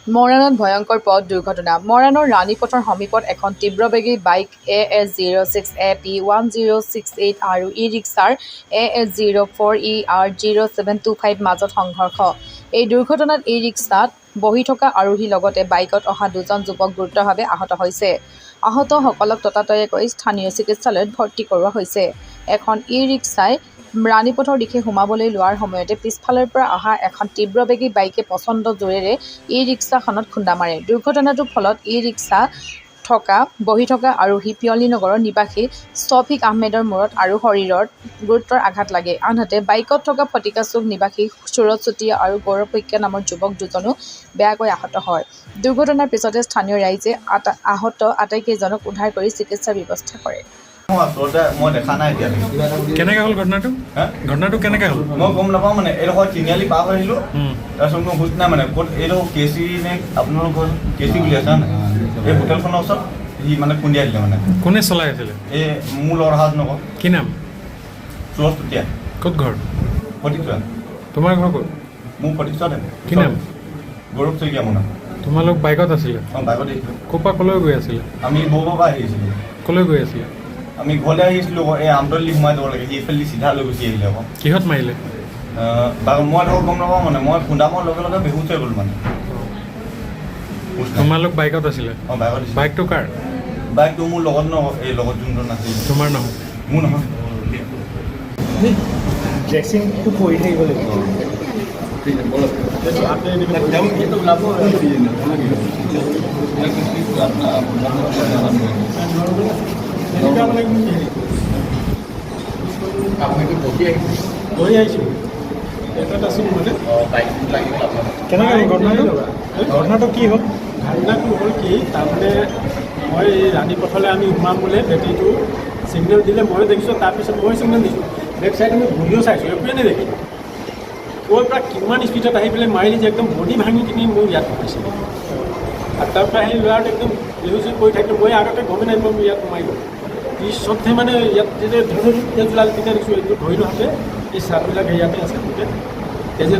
মৰাণত ভয়ংকৰ পথ দুৰ্ঘটনা। মৰাণৰ ৰাণীপথৰ সমীপত এখন তীব্ৰবেগী বাইক AS06AP1068 আৰু ই-ৰিক্সাৰ AS04ER0725 মাজত সংঘৰ্ষ। এই দুৰ্ঘটনাত ই-ৰিক্সাত বহি থকা আৰোহীৰ লগতে বাইকত অহা দুজন যুৱক গুৰুতৰভাৱে আহত হৈছে। আহতসকলক ততাতৈয়াকৈ স্থানীয় চিকিৎসালয়ত ভৰ্তি কৰোৱা হৈছে। এখন ই-ৰিক্সাই ৰাণীপথৰ দিশে সোমাবলৈ লোৱাৰ সময়তে পিছফালৰ পৰা অহা এখন তীব্ৰবেগী বাইকে প্ৰচণ্ড জোৰেৰে ই-ৰিক্সাখনত খুন্দা মাৰে। দুৰ্ঘটনাটোৰ ফলত ই-ৰিক্সাত বহি থকা আৰোহী পিয়লিনগৰৰ নিবাসী শ্বফিক আহমেদৰ মূৰত আৰু শৰীৰত গুৰুতৰ আঘাত লাগে। আনহাতে বাইকত থকা ফটিকাচুক নিবাসী সুৰজ চুতীয়া আৰু গৌৰৱ শইকীয়া নামৰ যুৱক দুজনো বেয়াকৈ আহত হয়। দুৰ্ঘটনাৰ পিছতে স্থানীয় ৰাইজে আহত আটাইকেইজনক উদ্ধাৰ কৰি চিকিৎসাৰ ব্যৱস্থা কৰে। মই দেখা নাই এতিয়া কেনেকৈ হ'ল ঘটনাটো? ঘটনাটো কেনেকৈ হ'ল? মই গম নাপাওঁ মানে এইডোখৰ তিনিআলি পাৰ হৈ আহিলোঁ, তাৰপিছত মই বুজ নাই মানে ক'ত এইটো কেচি নে আপোনালোকৰ কেচি বুলি আছে নাই এই হোটেলখনৰ ওচৰত সি মানে খুন্দিয়াই দিলে মানে। কোনে চলাই আছিলে? এই মোৰ লগৰ হাত নকওঁ কি নাম? সুৰজ চুতীয়া। ক'ত ঘৰ? ফটিকচুৱা। তোমাৰ ঘৰ ক'ত? মোৰ ফটিকচুৱাতে। কি নাম? গৌৰৱ শইকীয়া মোৰ নাম। তোমালোক বাইকত আছিলে? অঁ বাইকত আহিছিলোঁ। ক'ৰ পৰা ক'লৈ গৈ আছিলে? আমি বৌবাৰ পৰা আহিছিলোঁ। ক'লৈ গৈ আছিলে? আমি ঘৰলৈ আহিছিলোঁ, এই আমতলি সোমাই যাব লাগে, সেইফালে চিধা লৈ গুচি আহিলে আকৌ। কিহত মাৰিলে? মই ধৰক গম নাপাওঁ মানে, মই খুন্দা মৰাৰ লগে লগে বেহুচ হৈ গ'লো মানে। তোমালোক বাইকত আছিলে? অঁ বাইকত আহিছিলোঁ। বাইকটো কাৰ? বাইকটো মোৰ লগত এই লগত যোনজন আছিল। তোমাৰ নহয়? মোৰ নহয়। ড্ৰেছিংটো কৰি থাকিব লাগিব। কৰি আহিছোঁ এটাত আছিলোঁ মানে কেনেকৈ ঘটনাটো কি হ'ল? ঘটনাটো হ'ল কি, তাৰমানে মই ৰাণীপথলৈ আমি সোমাম বোলে বেটেৰীটো ছিগনেল দিলে মই দেখিছোঁ, তাৰপিছত মই ছিগনেল দিছোঁ, বেক চাইডে মই ঘূৰিও চাইছোঁ, একোৱে নেদেখিলোঁ। ক'ৰ পৰা কিমান স্পীডত আহি পেলাই মাৰিলে যে একদম বডি ভাঙি কিনি মোৰ ইয়াত পৰিছিলে। আৰু তাৰ পৰা সেই ল'ৰাটো একদম বেহুচ কৰি থাকিলোঁ। মই আগতে গমেই নাই মই ইয়াত মাৰিব পিছতহে মানে ইয়াত যেতিয়া তেজলাল তেতিয়া দেখিছোঁ এইটো ধৰিলোঁ হাতে এই চাহবিলাক ইয়াতে আছে গোটেই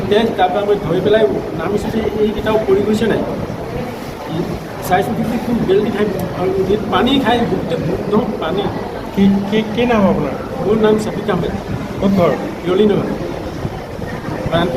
তেজ। তাৰপৰা মই ধৰি পেলাই নামিছোঁ যে এইকেইটাও পৰি গৈছে নাই, চাইছোঁ কিন্তু একদম বেল্টি খাই পানী খাই গোটেই একদম পানী। কি নাম আপোনাৰ? মোৰ নাম শ্বফিক আহমেদ। ক'ত ঘৰ? পিয়লিনগৰ।